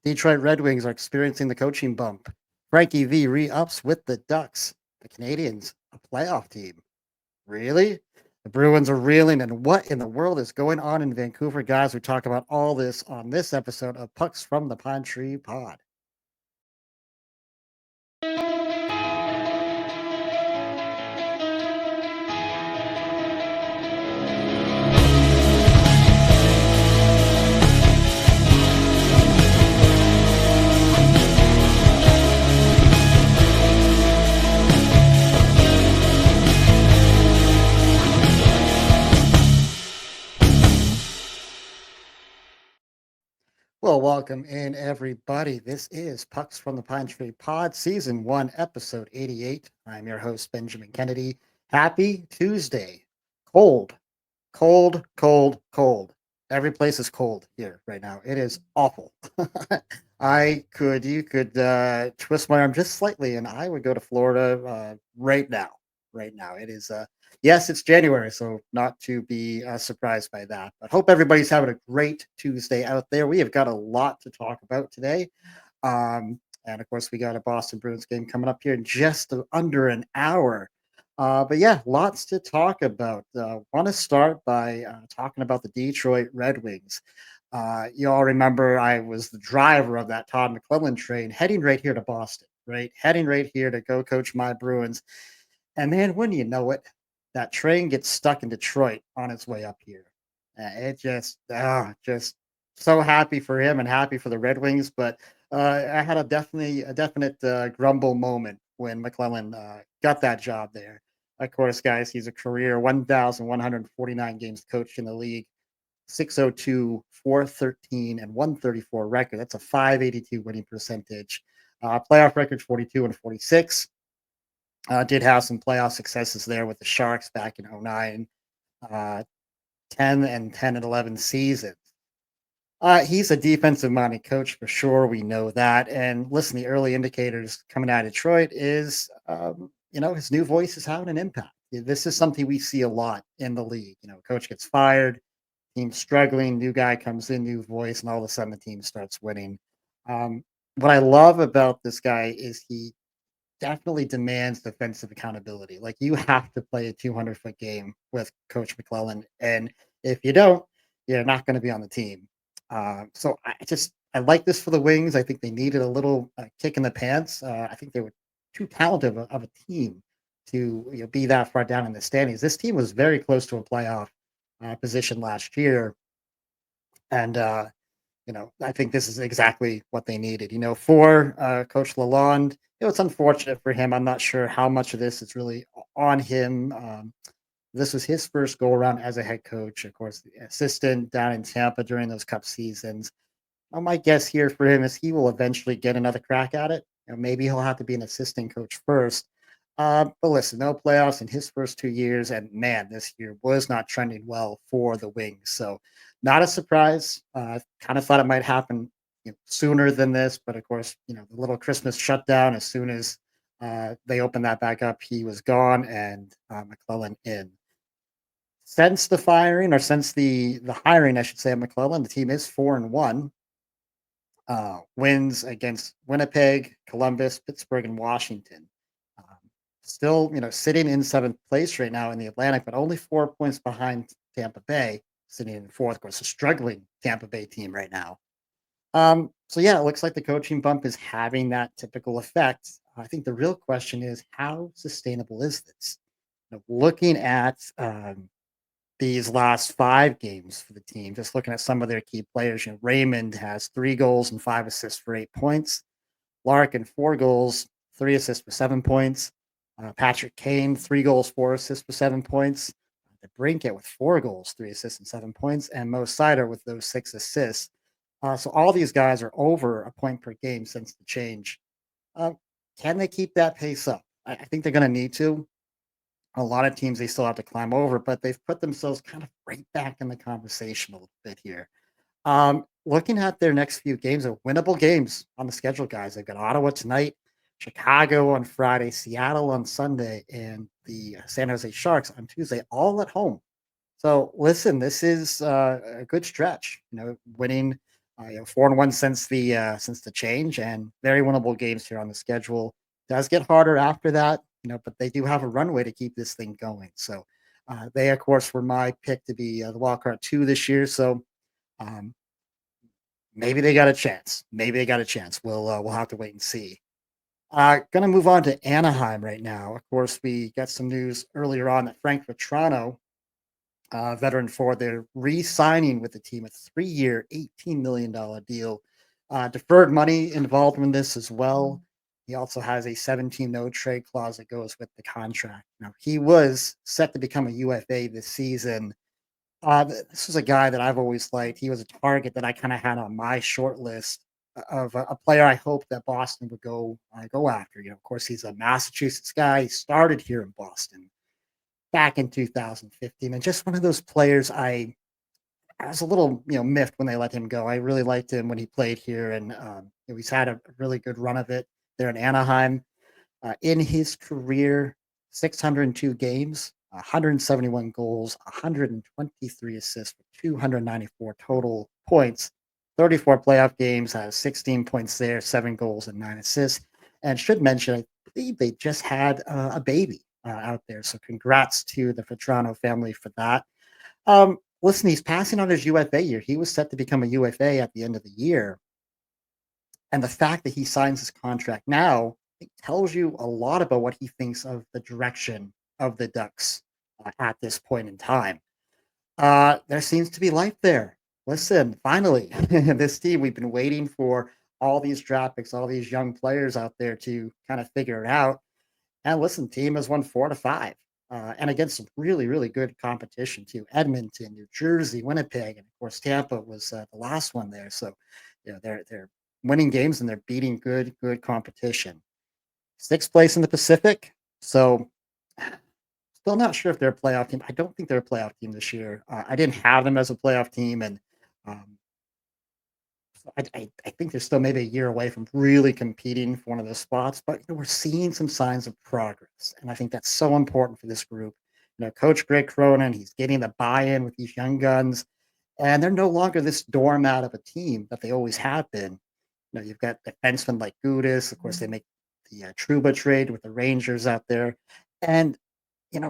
Detroit Red Wings are experiencing the coaching bump. Frankie V re-ups with the Ducks. The Canadiens, a playoff team. Really? The Bruins are reeling, and what in the world is going on in Vancouver, guys? We talk about all this on this episode of Pucks from the Pine Tree Pod. Well, welcome in, everybody. This is Pucks from the Pine Tree Pod, Season 1, Episode 88. I'm your host, Benjamin Kennedy. Happy Tuesday. Cold, cold, cold, cold. Every place is cold here right now. It is awful. You could twist my arm just slightly, and I would go to Florida right now. Right now, it is. Yes, it's January, so not to be surprised by that. But hope everybody's having a great Tuesday out there. We have got a lot to talk about today. And of course, we got a Boston Bruins game coming up here in just under an hour. But yeah, lots to talk about. Want to start by talking about the Detroit Red Wings. You all remember I was the driver of that Todd McClellan train heading right here to Boston, right? Heading right here to go coach my Bruins. And man, when you know it, that train gets stuck in Detroit on its way up here. Just so happy for him and happy for the Red Wings. But I had a definite grumble moment when McClellan got that job there. Of course, guys, he's a career 1,149 games coached in the league, 602, 413, and 134 record. That's a 582 winning percentage. Playoff record 42 and 46. Did have some playoff successes there with the Sharks back in '09, uh, 10 and 10 and 11 seasons. He's a defensive minded coach for sure. We know that. And listen, the early indicators coming out of Detroit is, his new voice is having an impact. This is something we see a lot in the league. Coach gets fired, team struggling, new guy comes in, new voice, and all of a sudden the team starts winning. What I love about this guy is he definitely demands defensive accountability. Like you have to play a 200-foot game with Coach McClellan, and if you don't, you're not going to be on the team. So I like this for the Wings. I think they needed a little kick in the pants. I think they were too talented of a team to be that far down in the standings. This team was very close to a playoff position last year, and I think this is exactly what they needed. For Coach Lalonde, it's unfortunate for him. I'm not sure how much of this is really on him. This was his first go around as a head coach. Of course, the assistant down in Tampa during those Cup seasons. My guess here for him is he will eventually get another crack at it. Maybe he'll have to be an assistant coach first. But listen, no playoffs in his first 2 years, and man, this year was not trending well for the Wings. So, not a surprise. Kind of thought it might happen sooner than this, but of course, the little Christmas shutdown. As soon as they opened that back up, he was gone, and McClellan in. Since the firing, or since the hiring, I should say, of McClellan, the team is 4-1. Wins against Winnipeg, Columbus, Pittsburgh, and Washington. Um, Still, sitting in seventh place right now in the Atlantic, but only 4 points behind Tampa Bay, sitting in fourth. Of course, a struggling Tampa Bay team right now. So yeah, it looks like the coaching bump is having that typical effect. I think the real question is how sustainable is this? Looking at these last 5 games for the team, just looking at some of their key players, Raymond has 3 goals and 5 assists for 8 points. Larkin, 4 goals, 3 assists for 7 points. Patrick Kane, 3 goals, 4 assists for 7 points. The Brinket with 4 goals, 3 assists, and 7 points. And Mo Sider with those 6 assists. So all these guys are over a point per game since the change. Uh, can they keep that pace up? I think they're going to need to. A lot of teams they still have to climb over, but they've put themselves kind of right back in the conversation a little bit here. Looking at their next few games, are winnable games on the schedule, guys. They've got Ottawa tonight, Chicago on Friday, Seattle on Sunday, and the San Jose Sharks on Tuesday, all at home. So listen, this is a good stretch. Winning 4-1 since the change, and very winnable games here on the schedule. Does get harder after that, but they do have a runway to keep this thing going. So they, of course, were my pick to be the wild card two this year. So um, maybe they got a chance. Maybe they got a chance. We'll have to wait and see. Gonna move on to Anaheim right now. Of course, we got some news earlier on that Frank Vatrano, veteran for they're re-signing with the team, a 3-year, $18 million deal. Deferred money involved in this as well. He also has a 17 no trade clause that goes with the contract. Now, he was set to become a UFA this season. This was a guy that I've always liked. He was a target that I kind of had on my short list of a player I hope that Boston would go after. Of course, he's a Massachusetts guy. He started here in Boston back in 2015, and just one of those players I was a little, miffed when they let him go. I really liked him when he played here, and he's had a really good run of it there in Anaheim. In his career, 602 games, 171 goals, 123 assists, 294 total points, 34 playoff games, has 16 points there, 7 goals, and 9 assists. And should mention, I believe they just had a baby out there. So congrats to the Vatrano family for that. Listen, he's passing on his UFA year. He was set to become a UFA at the end of the year. And the fact that he signs his contract now, it tells you a lot about what he thinks of the direction of the Ducks at this point in time. There seems to be life there. Listen, finally, this team, we've been waiting for all these draft picks, all these young players out there to kind of figure it out. And listen, team has won 4 to 5, and against some really, really good competition too. Edmonton, New Jersey, Winnipeg, and of course Tampa was the last one there. So, they're winning games and they're beating good competition. Sixth place in the Pacific. So, still not sure if they're a playoff team. I don't think they're a playoff team this year. I didn't have them as a playoff team, and um, I think they're still maybe a year away from really competing for one of those spots, but we're seeing some signs of progress. And I think that's so important for this group. Coach Greg Cronin, he's getting the buy-in with these young guns, and they're no longer this doormat of a team that they always have been. You've got defensemen like Gudis. Of course, they make the Truba trade with the Rangers out there. And,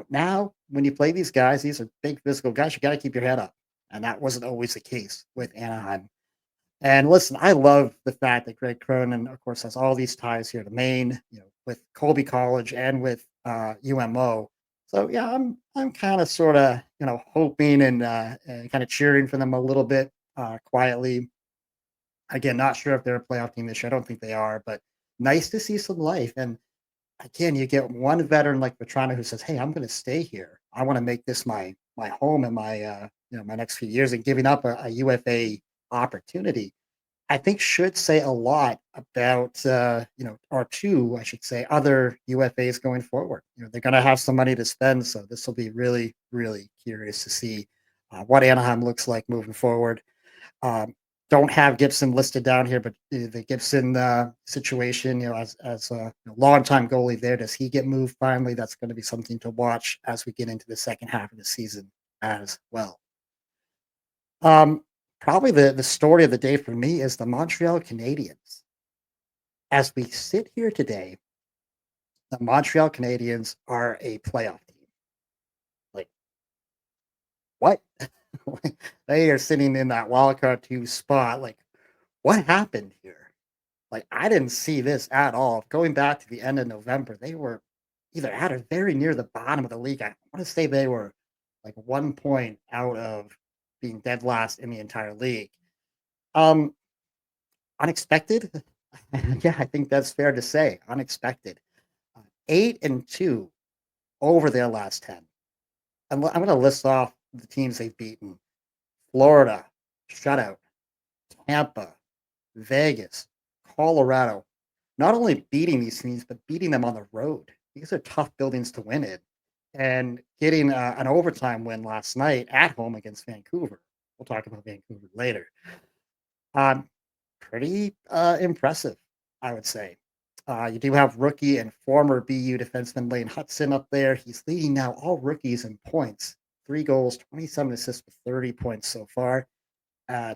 now when you play these guys, these are big physical guys, you got to keep your head up. And that wasn't always the case with Anaheim. And listen, I love the fact that Greg Cronin, of course, has all these ties here to Maine, with Colby College and with UMO. So yeah, I'm kind of sort of hoping and kind of cheering for them a little bit quietly. Again, not sure if they're a playoff team this year. I don't think they are, but nice to see some life. And again, you get one veteran like Vatrano who says, "Hey, I'm going to stay here. I want to make this my home and my my next few years," and giving up a UFA opportunity. I think should say a lot about, or two, I should say, other UFAs going forward. They're going to have some money to spend, so this will be really, really curious to see what Anaheim looks like moving forward. Um, don't have Gibson listed down here, but the Gibson situation, as a longtime goalie there, does he get moved finally? That's going to be something to watch as we get into the second half of the season as well. Um, Probably the story of the day for me is the Montreal Canadiens. As we sit here today, the Montreal Canadiens are a playoff team. Like, what? They are sitting in that wild card two spot. Like, what happened here? Like, I didn't see this at all. Going back to the end of November, they were either at or very near the bottom of the league. I want to say they were like 1 point out of being dead last in the entire league. Um, Unexpected? Yeah, I think that's fair to say. Unexpected. 8-2 over their last 10. I'm going to list off the teams they've beaten: Florida, shutout; Tampa, Vegas, Colorado. Not only beating these teams, but beating them on the road. These are tough buildings to win in. And getting an overtime win last night at home against Vancouver. We'll talk about Vancouver later. Um, Pretty impressive, I would say. You do have rookie and former BU defenseman Lane Hudson up there. He's leading now all rookies in points: 3 goals, 27 assists with 30 points so far.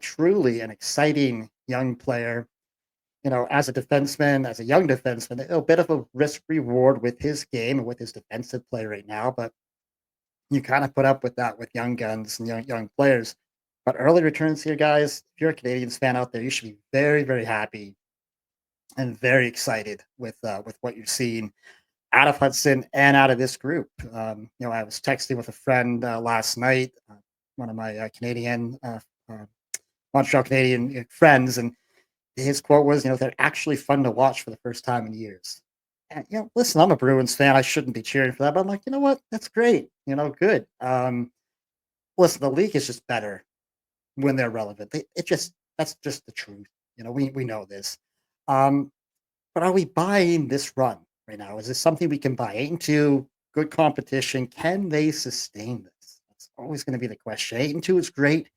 truly an exciting young player. As a defenseman, as a young defenseman, a bit of a risk reward with his game and with his defensive play right now, but you kind of put up with that with young guns and young players. But early returns here, guys. If you're a Canadians fan out there, you should be very, very happy and very excited with what you're seeing out of Hudson and out of this group. I was texting with a friend last night, one of my uh, Montreal Canadian friends, and his quote was, "They're actually fun to watch for the first time in years." And listen, I'm a Bruins fan. I shouldn't be cheering for that, but I'm like, you know what? That's great. Good. Listen, the league is just better when they're relevant. It just That's just the truth. We know this. Um, but are we buying this run right now? Is this something we can buy into? Good competition. Can they sustain this? That's always going to be the question. 8-2 is great,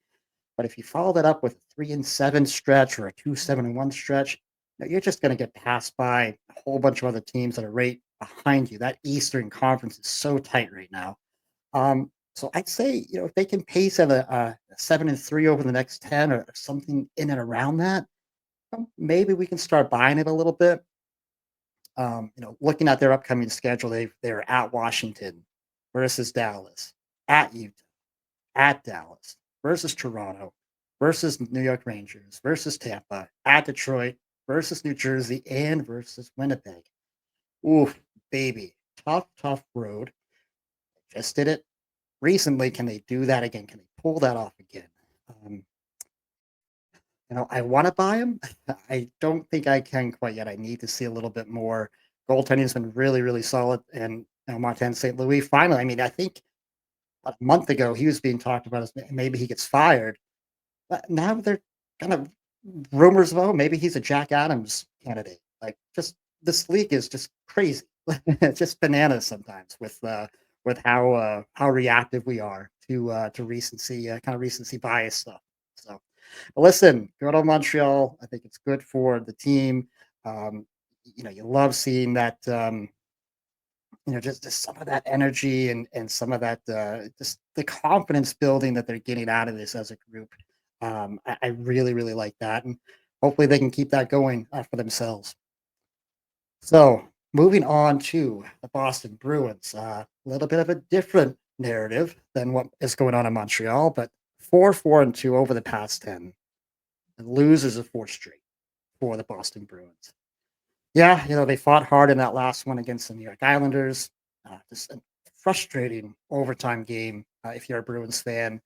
but if you follow that up with a 3-7 stretch or a 2-7-1 stretch, you're just going to get passed by a whole bunch of other teams that are right behind you. That Eastern Conference is so tight right now. So I'd say, if they can pace at a 7-3 over the next 10 or something in and around that, maybe we can start buying it a little bit. Looking at their upcoming schedule, they're at Washington versus Dallas, at Utah, at Dallas versus Toronto versus New York Rangers versus Tampa, at Detroit versus New Jersey, and versus Winnipeg. Oof, baby. Tough, tough road. Just did it recently. Can they do that again? Can they pull that off again? Um, I want to buy him. I don't think I can quite yet. I need to see a little bit more. Goaltending has been really, really solid. And Montana St. Louis, finally, I mean, I think a month ago he was being talked about as maybe he gets fired. But now they're kind of rumors of, oh, maybe he's a Jack Adams candidate. Like, just this league is just crazy. It's just bananas sometimes with how reactive we are to recency, kind of recency bias stuff. So, but listen, go to Montreal. I think it's good for the team. Um, you love seeing that. Just some of that energy and some of that just the confidence building that they're getting out of this as a group. I really, really like that, and hopefully they can keep that going for themselves. So, moving on to the Boston Bruins, a little bit of a different narrative than what is going on in Montreal, but 4-4-2 over the past 10, and losers of four straight for the Boston Bruins. Yeah, they fought hard in that last one against the New York Islanders. Just a frustrating overtime game if you're a Bruins fan.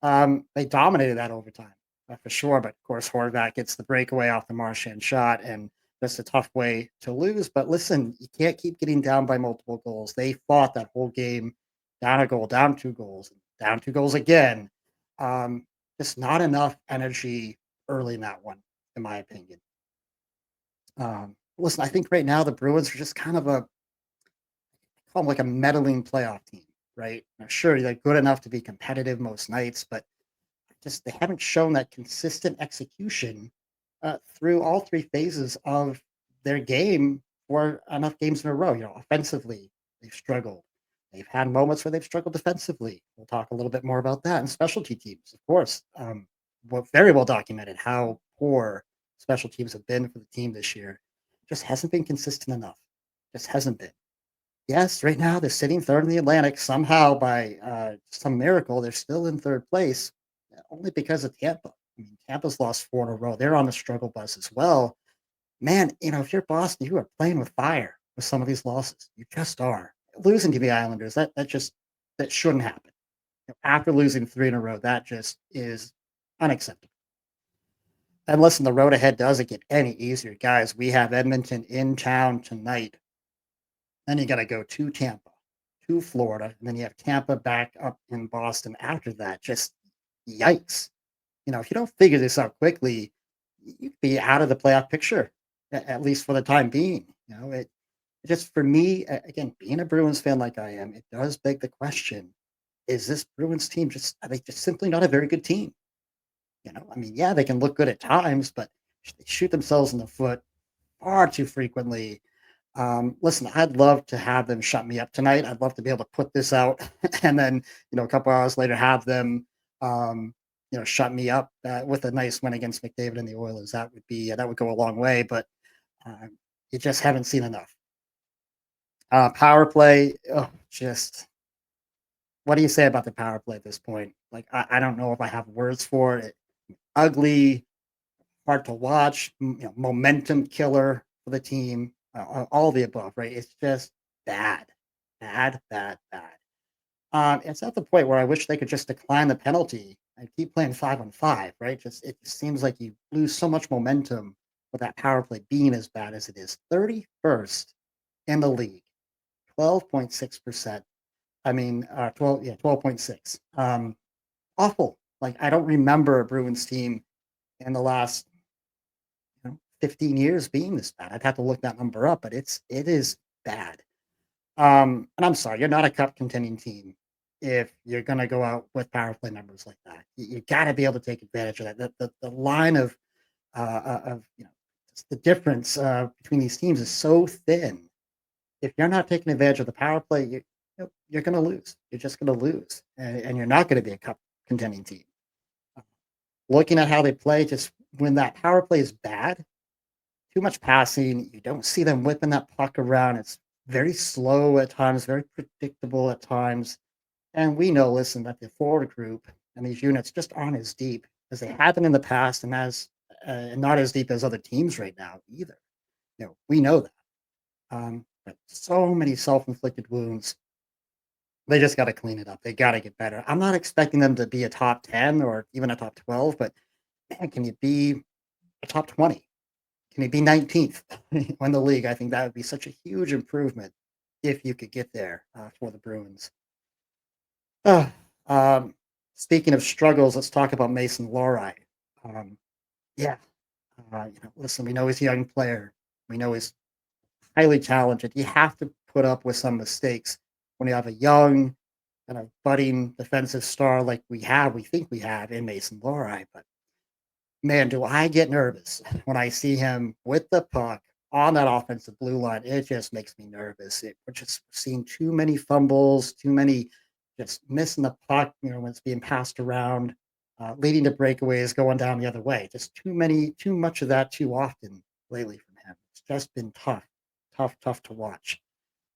They dominated that overtime for sure, but of course Horvat gets the breakaway off the Marchand shot, and that's a tough way to lose. But listen, you can't keep getting down by multiple goals. They fought that whole game, down a goal, down two goals, down two goals again. Um, just not enough energy early in that one, in my opinion. Listen, I think right now the Bruins are just kind of call them like a meddling playoff team, right? Now, sure, they're good enough to be competitive most nights, but just they haven't shown that consistent execution through all three phases of their game for enough games in a row. Offensively, they've struggled. They've had moments where they've struggled defensively. We'll talk a little bit more about that. And specialty teams, of course, very well documented how poor special teams have been for the team this year. Just hasn't been consistent enough. Just hasn't been. Yes, right now they're sitting third in the Atlantic. Somehow, by some miracle, they're still in third place, only because of Tampa. I mean, Tampa's lost four in a row. They're on the struggle bus as well. Man, if you're Boston, you are playing with fire with some of these losses. You just are. Losing to the Islanders, that shouldn't happen. After losing three in a row, that just is unacceptable. And listen, the road ahead doesn't get any easier, guys. We have Edmonton in town tonight. Then you got to go to Tampa, to Florida, and then you have Tampa back up in Boston after that. Just yikes. If you don't figure this out quickly, you'd be out of the playoff picture, at least for the time being. It just for me, again, being a Bruins fan like I am, it does beg the question: is this Bruins team are they just simply not a very good team? I mean, yeah, they can look good at times, but they shoot themselves in the foot far too frequently. Listen, I'd love to have them shut me up tonight. I'd love to be able to put this out and then, a couple hours later have them, um, shut me up with a nice win against McDavid and the Oilers. That would go a long way, but uh, you just haven't seen enough. Power play, oh, just what do you say about the power play at this point? Like, I don't know if I have words for it. Ugly, hard to watch, momentum killer for the team, all the above, right? It's just bad, bad, bad, bad. It's at the point where I wish they could just decline the penalty and keep playing 5-on-5, right? Just it just seems like you lose so much momentum with that power play being as bad as it is. 31st in the league, 12.6%. I mean, 12, yeah, 12.6. Awful. Like I don't remember a Bruins team in the last 15 years being this bad. I'd have to look that number up, but it is bad. And I'm sorry, you're not a cup contending team if you're going to go out with power play numbers like that. You got to be able to take advantage of that. The line of just the difference between these teams is so thin. If you're not taking advantage of the power play, you're going to lose. You're just going to lose, and you're not going to be a cup contending team. Looking at how they play, just when that power play is bad, too much passing. You don't see them whipping that puck around. It's very slow at times, very predictable at times. And we know, listen, that the forward group and these units just aren't as deep as they have been in the past, and not as deep as other teams right now either. We know that. But so many self-inflicted wounds. They just got to clean it up. They got to get better. I'm not expecting them to be a top 10 or even a top 12, but man, can you be a top 20? Can he be 19th in the league? I think that would be such a huge improvement if you could get there for the Bruins. Uh, um, Speaking of struggles, let's talk about Mason Lohrei. Um, yeah, listen, we know he's a young player. We know he's highly talented. You have to put up with some mistakes when you have a young, kind of budding defensive star like we think we have in Mason Lohrei. But man, do I get nervous when I see him with the puck on that offensive blue line. It just makes me nervous. We're just seeing too many fumbles, too many just missing the puck, when it's being passed around, leading to breakaways going down the other way. Just too much of that too often lately from him. It's just been tough, tough, tough to watch.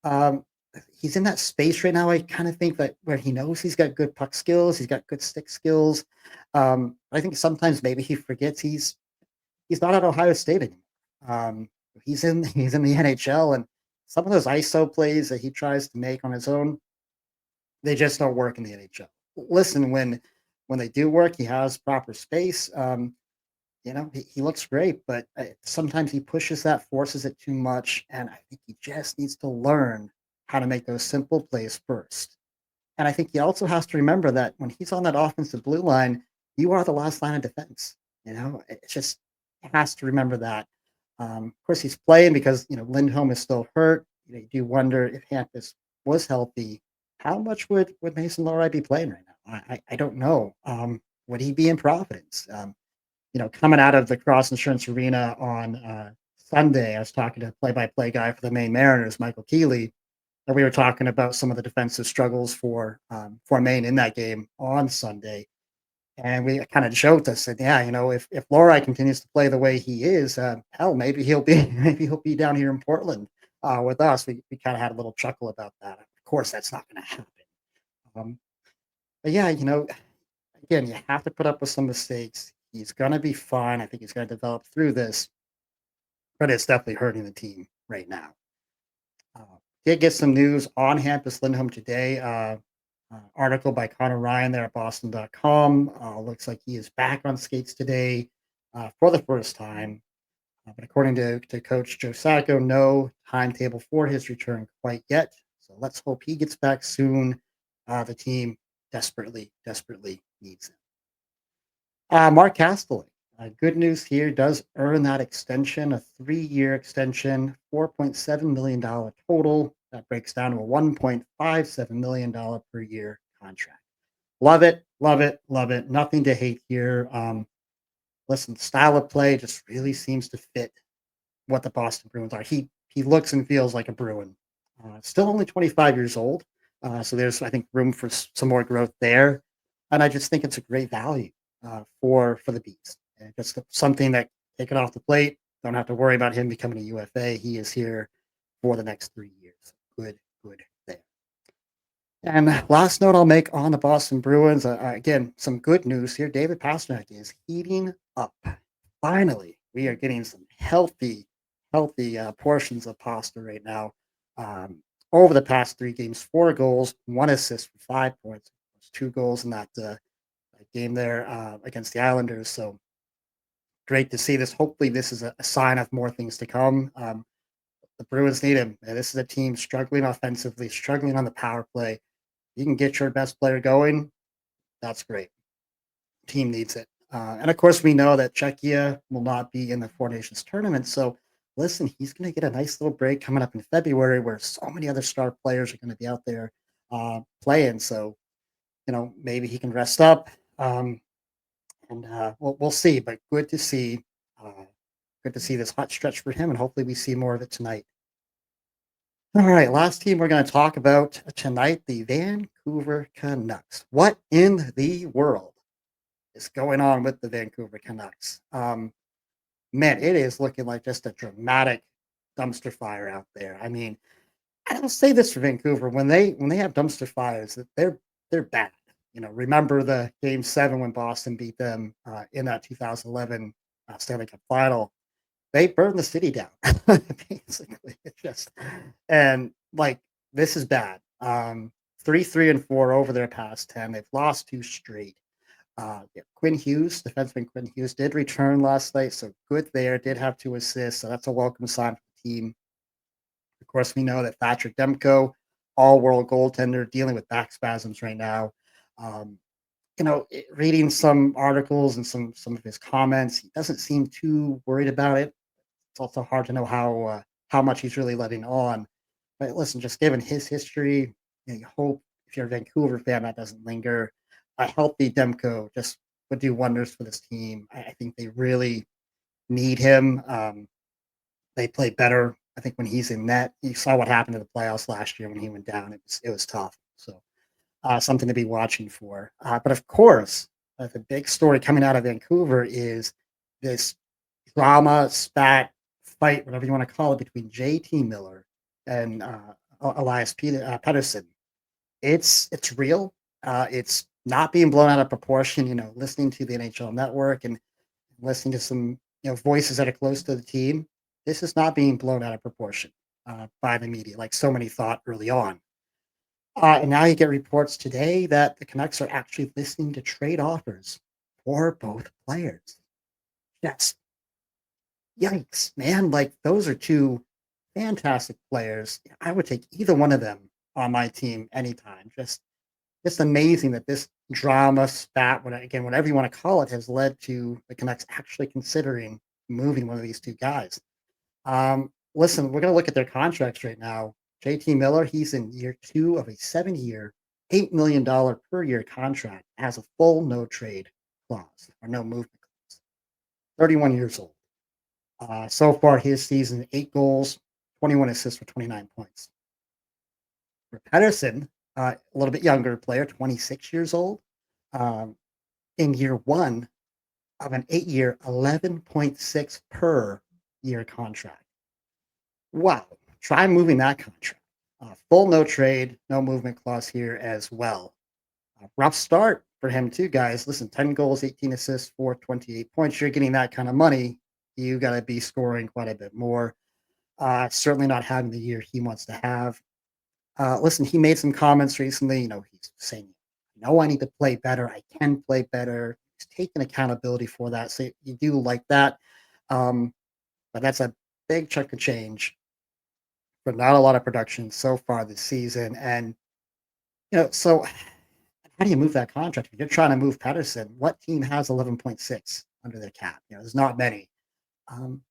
Um, he's in that space right now. I kind of think that where he knows he's got good puck skills, he's got good stick skills. I think sometimes maybe he forgets he's not at Ohio State anymore. Um, he's in the NHL, and some of those ISO plays that he tries to make on his own, they just don't work in the NHL. Listen, when they do work, he has proper space. He looks great, but sometimes he pushes that, forces it too much, and I think he just needs to learn how to make those simple plays first. And I think he also has to remember that when he's on that offensive blue line, you are the last line of defense. It just has to remember that. Of course, he's playing because Lindholm is still hurt. You do wonder if Hampus was healthy, how much would Mason Lohrei be playing right now? I don't know. Would he be in Providence? Coming out of the Cross Insurance Arena on Sunday, I was talking to play-by-play guy for the Maine Mariners, Michael Keeley, and we were talking about some of the defensive struggles for Maine in that game on Sunday. And we kind of joked. I said, "Yeah, if Lohrei continues to play the way he is, hell, maybe he'll be maybe he'll be down here in Portland with us." We kind of had a little chuckle about that. Of course, that's not going to happen. Um, but yeah, again, you have to put up with some mistakes. He's going to be fine. I think he's going to develop through this, but it's definitely hurting the team right now. Uh, did get some news on Hampus Lindholm today. Article by Connor Ryan there at Boston.com. Looks like he is back on skates today for the first time. But according to Coach Joe Sacco, no timetable for his return quite yet. So let's hope he gets back soon. The team desperately, desperately needs him. Mark Castelli. Good news here, does earn that extension, a 3-year extension, $4.7 million total. That breaks down to a $1.57 million per year contract. Love it, love it, love it. Nothing to hate here. Listen, style of play just really seems to fit what the Boston Bruins are. He looks and feels like a Bruin. Still only 25 years old, so there's I think room for some more growth there. And I just think it's a great value. for the Bees. And just something that take it off the plate. Don't have to worry about him becoming a UFA. He is here for the next 3 years. Good, good there. And last note I'll make on the Boston Bruins. Again, some good news here. David Pastrnak is heating up. Finally, we are getting some healthy portions of pasta right now. Um, Over the past 3 games, 4 goals, 1 assist for 5 points. There's 2 goals in that game there against the Islanders. So great to see this. Hopefully, this is a sign of more things to come. The Bruins need him. This is a team struggling offensively, struggling on the power play. You can get your best player going. That's great. Team needs it. And of course, we know that Czechia will not be in the Four Nations tournament. So, listen, he's going to get a nice little break coming up in February where so many other star players are going to be out there playing. So, maybe he can rest up. Um, and we'll see. But uh, good to see this hot stretch for him. And hopefully, we see more of it tonight. All right, last team we're going to talk about tonight, the Vancouver Canucks. What in the world is going on with the Vancouver Canucks? Man, it is looking like just a dramatic dumpster fire out there. I mean, I don't say this for Vancouver when they have dumpster fires that they're bad. Remember the Game 7 when Boston beat them in that 2011 Stanley Cup Final. They burned the city down, basically. It's just and, like, this is bad. 3-3-4 over their past 10. They've lost 2 straight. Yeah, Quinn Hughes, defenseman Quinn Hughes did return last night, so good there, did have 2 assists, so that's a welcome sign for the team. Of course, we know that Patrick Demko, all-world goaltender, dealing with back spasms right now. Um, reading some articles and some of his comments, he doesn't seem too worried about it. It's also hard to know how much he's really letting on. But listen, just given his history, you hope if you're a Vancouver fan that doesn't linger. A healthy Demko just would do wonders for this team. I think they really need him. They play better, I think, when he's in net. You saw what happened in the playoffs last year when he went down. It was tough. So something to be watching for. But of course, the big story coming out of Vancouver is this drama, spat, fight, whatever you want to call it, between JT Miller and Elias Pettersson. It's real. It's not being blown out of proportion. Listening to the NHL Network and listening to some voices that are close to the team. This is not being blown out of proportion by the media, like so many thought early on. And now you get reports today that the Canucks are actually listening to trade offers for both players. Yes, yikes, man! Like those are 2 fantastic players. I would take either one of them on my team anytime. Just amazing that this drama spat, whatever you want to call it, has led to the Canucks actually considering moving one of these 2 guys. Listen, we're going to look at their contracts right now. JT Miller, he's in year 2 of a 7-year, $8 million per year contract, has a full no trade clause or no movement clause. 31 years old. So far, his season, 8 goals, 21 assists for 29 points. For Pedersen, a little bit younger player, 26 years old, um, in year 1 of an 8-year, 11.6 per year contract. Wow. Try moving that contract. Full no trade, no movement clause here as well. Rough start for him too, guys. Listen, 10 goals, 18 assists, 28 points. You're getting that kind of money. You got to be scoring quite a bit more. Certainly not having the year he wants to have. Listen, he made some comments recently. He's saying, I need to play better. I can play better. He's taking accountability for that. So you do like that. But that's a big chunk of change for not a lot of production so far this season. And, so how do you move that contract? If you're trying to move Pedersen, what team has 11.6 under their cap? There's not many. Um,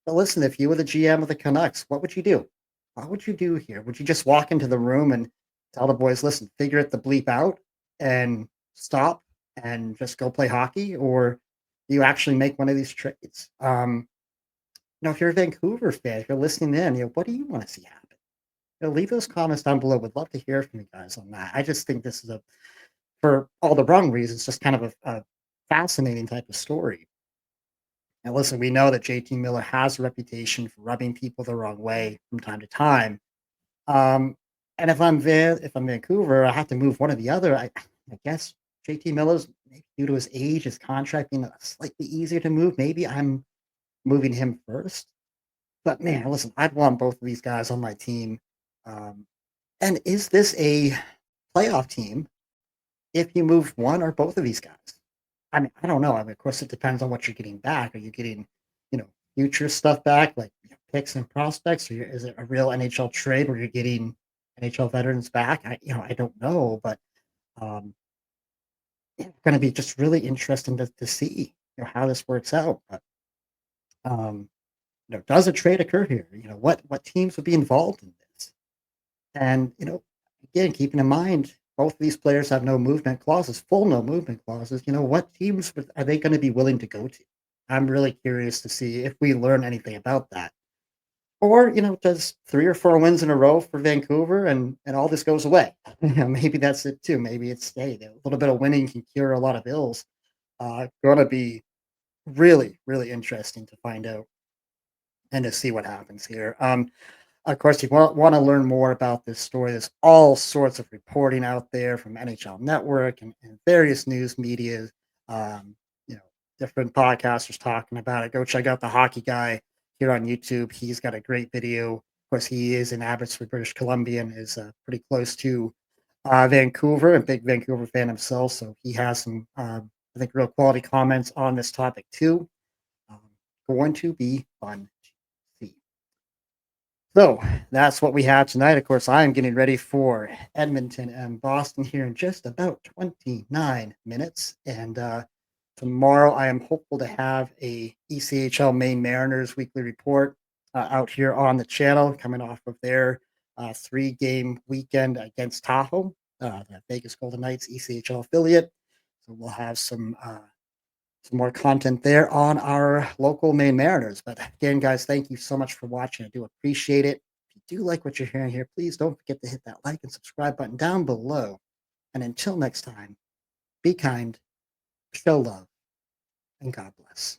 but listen, if you were the GM of the Canucks, what would you do? What would you do here? Would you just walk into the room and tell the boys, listen, figure it the bleep out and stop and just go play hockey? Or do you actually make one of these trades? If you're a Vancouver fan, if you're listening in, what do you want to see happen? Leave those comments down below. Would love to hear from you guys on that. I just think this is for all the wrong reasons, just kind of a fascinating type of story. And listen, we know that JT Miller has a reputation for rubbing people the wrong way from time to time. Um, and if I'm Vancouver, I have to move one or the other. I guess JT Miller's maybe due to his age, his contract being slightly easier to move. Maybe I'm moving him first. But man, listen, I'd want both of these guys on my team. Um, and is this a playoff team if you move one or both of these guys? I mean, I don't know. I mean, of course, it depends on what you're getting back. Are you getting, you know, future stuff back, like picks and prospects, or is it a real NHL trade where you're getting NHL veterans back? I don't know, but um, it's going to be just really interesting to see, how this works out. But um, does a trade occur here? What teams would be involved in this? And again, keeping in mind both of these players have no movement clauses, full no movement clauses. What teams are they going to be willing to go to? I'm really curious to see if we learn anything about that. Or, does 3 or 4 wins in a row for Vancouver and all this goes away? Maybe that's it too. Maybe it's a little bit of winning can cure a lot of ills. Gonna be really, really interesting to find out and to see what happens here. Of course, if you want to learn more about this story, there's all sorts of reporting out there from NHL Network and various news medias. Um, you know, different podcasters talking about it. Go check out the Hockey Guy here on YouTube. He's got a great video. Of course, he is in Abbotsford, British Columbia, and is pretty close to Vancouver, a big Vancouver fan himself. So he has some, I think, real quality comments on this topic too. Um, Going to be fun to see. So that's what we have tonight. Of course, I'm getting ready for Edmonton and Boston here in just about 29 minutes. And tomorrow, I am hopeful to have a ECHL Maine Mariners weekly report out here on the channel, coming off of their 3-game weekend against Tahoe, the Vegas Golden Knights ECHL affiliate. So we'll have some more content there on our local Maine Mariners. But again, guys, thank you so much for watching. I do appreciate it. If you do like what you're hearing here, please don't forget to hit that like and subscribe button down below. And until next time, be kind, show love, and God bless.